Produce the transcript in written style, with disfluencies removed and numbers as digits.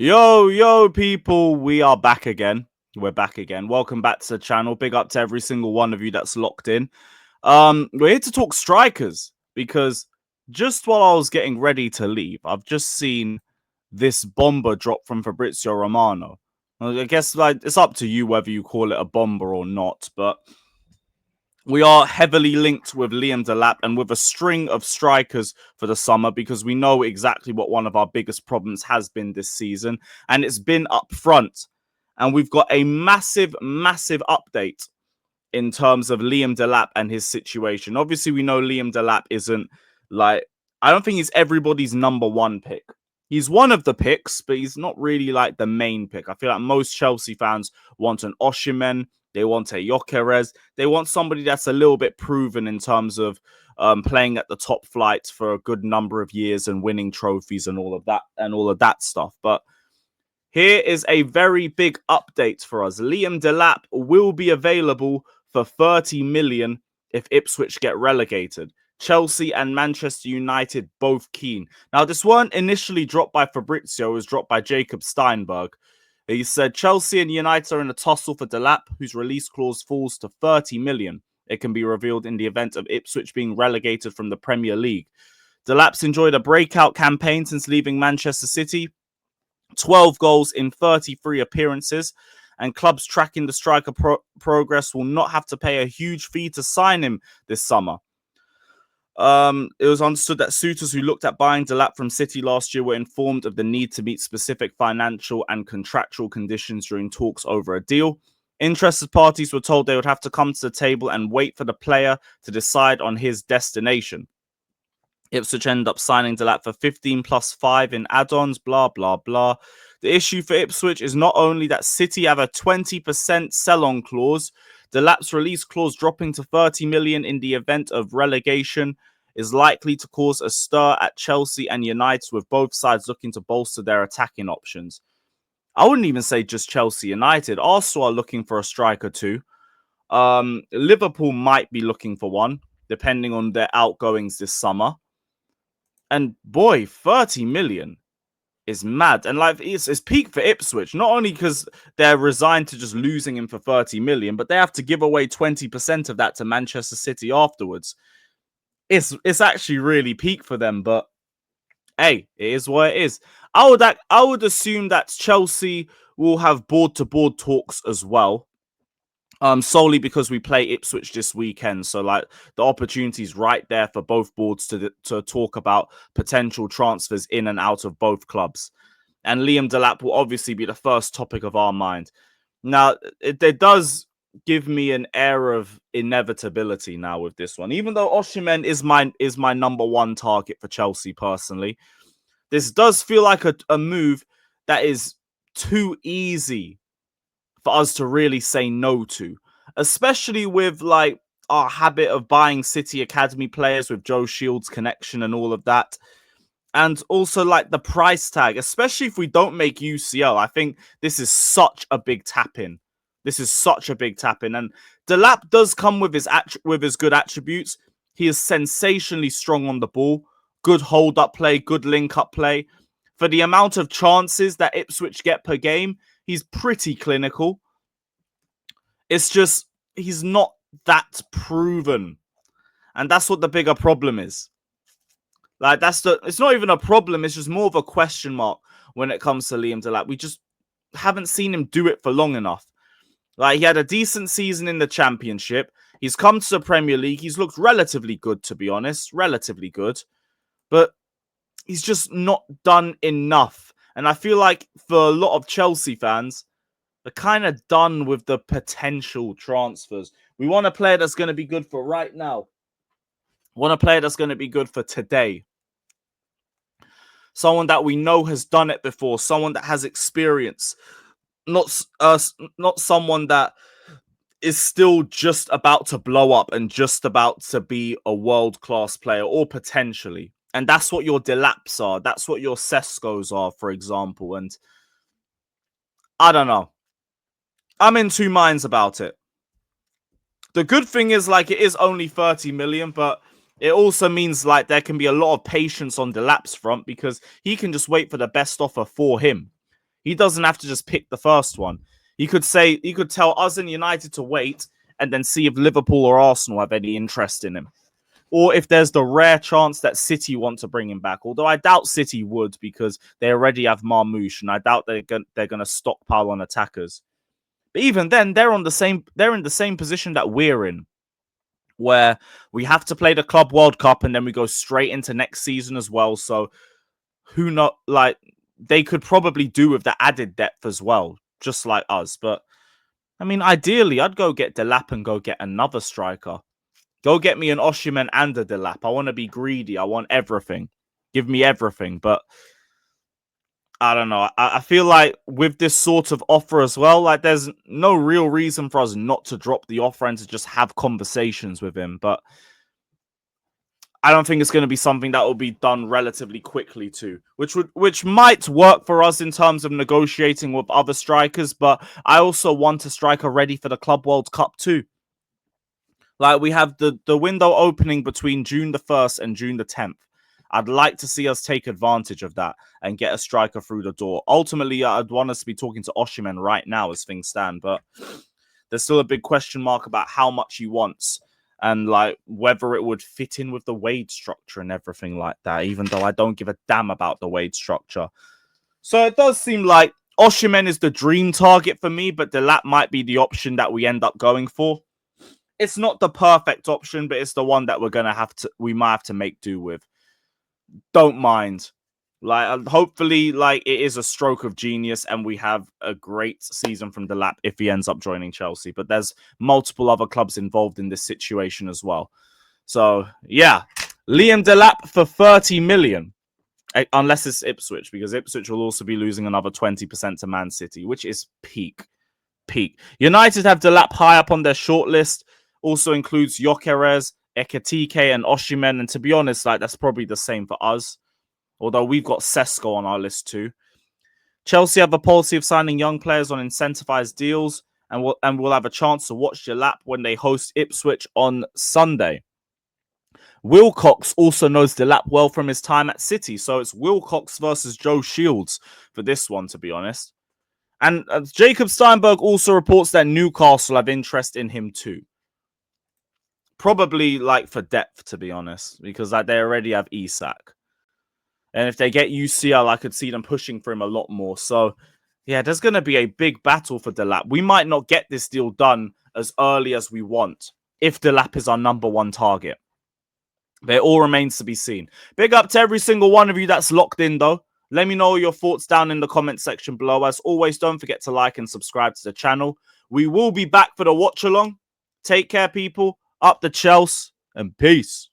Yo, people, we are back again. We're back again. Welcome back to the channel. Big up to every single one of you that's locked in. We're here to talk strikers because just while I was getting ready to leave, I've just seen this bomber drop from Fabrizio Romano. I guess it's up to you whether you call it a bomber or not, but we are heavily linked with Liam Delap and with a string of strikers for the summer because we know exactly what one of our biggest problems has been this season, and it's been up front. And we've got a massive update in terms of Liam Delap and his situation. Obviously, we know Liam Delap isn't I don't think he's everybody's number one pick. He's one of the picks, but he's not really like the main pick. I feel like most Chelsea fans want an Osimhen, they want a Gyökeres, they want somebody that's a little bit proven in terms of playing at the top flight for a good number of years and winning trophies and all of that stuff. But here is a very big update for us. Liam Delap will be available for 30 million if Ipswich get relegated. Chelsea and Manchester United both keen. Now, this weren't initially dropped by Fabrizio, it was dropped by Jacob Steinberg. He said Chelsea and United are in a tussle for Delap, whose release clause falls to 30 million. It can be revealed in the event of Ipswich being relegated from the Premier League. Delap's enjoyed a breakout campaign since leaving Manchester City. 12 goals in 33 appearances, and clubs tracking the striker progress will not have to pay a huge fee to sign him this summer. It was understood that suitors who looked at buying Delap from City last year were informed of the need to meet specific financial and contractual conditions during talks over a deal. Interested parties were told they would have to come to the table and wait for the player to decide on his destination. Ipswich end up signing Delap for 15 plus 5 in add-ons, blah, blah, blah. The issue for Ipswich is not only that City have a 20% sell-on clause, Delap's release clause dropping to 30 million in the event of relegation is likely to cause a stir at Chelsea and United, with both sides looking to bolster their attacking options. I wouldn't even say just Chelsea United. Arsenal are looking for a striker too. Liverpool might be looking for one, depending on their outgoings this summer. And boy, 30 million is mad. And it's peak for Ipswich, not only because they're resigned to just losing him for 30 million, but they have to give away 20% of that to Manchester City afterwards. It's actually really peak for them, but hey, it is what it is. I would assume that Chelsea will have board-to-board talks as well. Solely because we play Ipswich this weekend. So, the opportunity's right there for both boards to talk about potential transfers in and out of both clubs. And Liam Delap will obviously be the first topic of our mind. Now, it does give me an air of inevitability now with this one. Even though Osimhen is my number one target for Chelsea personally, this does feel like a move that is too easy for us to really say no to, especially with our habit of buying City Academy players with Joe Shields' connection and all of that. And also the price tag, especially if we don't make UCL. I think this is such a big tap-in. This is such a big tap-in. And Delap does come with his good attributes. He is sensationally strong on the ball. Good hold-up play, good link-up play. For the amount of chances that Ipswich get per game, he's pretty clinical. It's just he's not that proven. And that's what the bigger problem is. It's not even a problem, it's just more of a question mark when it comes to Liam Delap. We just haven't seen him do it for long enough. He had a decent season in the Championship. He's come to the Premier League. He's looked relatively good, to be honest. Relatively good. But he's just not done enough. And I feel like for a lot of Chelsea fans, they're kind of done with the potential transfers. We want a player that's going to be good for right now. We want a player that's going to be good for today. Someone that we know has done it before. Someone that has experience. Not someone that is still just about to blow up and just about to be a world-class player, or potentially. And that's what your Delaps are. That's what your Sescos are, for example. And I don't know. I'm in two minds about it. The good thing is, it is only 30 million, but it also means, there can be a lot of patience on Delap's front because he can just wait for the best offer for him. He doesn't have to just pick the first one. He could tell us and United to wait and then see if Liverpool or Arsenal have any interest in him. Or if there's the rare chance that City want to bring him back. Although I doubt City would, because they already have Marmoush, and I doubt they're going to stockpile on attackers. But even then, they're in the same position that we're in, where we have to play the Club World Cup and then we go straight into next season as well. So who not, like, they could probably do with the added depth as well, just like us. But I mean, ideally, I'd go get Delap and go get another striker. Go get me an Osimhen and a Delap. I want to be greedy. I want everything. Give me everything. But I don't know. I feel like with this sort of offer as well, like there's no real reason for us not to drop the offer and to just have conversations with him. But I don't think it's going to be something that will be done relatively quickly too, which might work for us in terms of negotiating with other strikers. But I also want a striker ready for the Club World Cup too. Like, we have the window opening between June the 1st and June the 10th. I'd like to see us take advantage of that and get a striker through the door. Ultimately, I'd want us to be talking to Osimhen right now as things stand, but there's still a big question mark about how much he wants and like whether it would fit in with the wage structure and everything like that, even though I don't give a damn about the wage structure. So it does seem like Osimhen is the dream target for me, but Delap might be the option that we end up going for. It's not the perfect option, but it's the one that we might have to make do with. Don't mind. Like, hopefully, like, it is a stroke of genius and we have a great season from Delap if he ends up joining Chelsea. But there's multiple other clubs involved in this situation as well. So, yeah. Liam Delap for 30 million. Unless it's Ipswich, because Ipswich will also be losing another 20% to Man City, which is peak. United have Delap high up on their shortlist. Also includes Gyökeres, Ekitike, and Osimhen. And to be honest, like, that's probably the same for us. Although we've got Sesko on our list too. Chelsea have a policy of signing young players on incentivized deals, and we'll have a chance to watch Delap when they host Ipswich on Sunday. Wilcox also knows Delap well from his time at City, so it's Wilcox versus Joe Shields for this one, to be honest. And Jacob Steinberg also reports that Newcastle have interest in him too. Probably like for depth, to be honest, because like they already have Isak. And if they get UCL, I could see them pushing for him a lot more. So, yeah, there's going to be a big battle for Delap. We might not get this deal done as early as we want if Delap is our number one target. But it all remains to be seen. Big up to every single one of you that's locked in, though. Let me know your thoughts down in the comment section below. As always, don't forget to like and subscribe to the channel. We will be back for the watch-along. Take care, people. Up the Chelsea, and peace.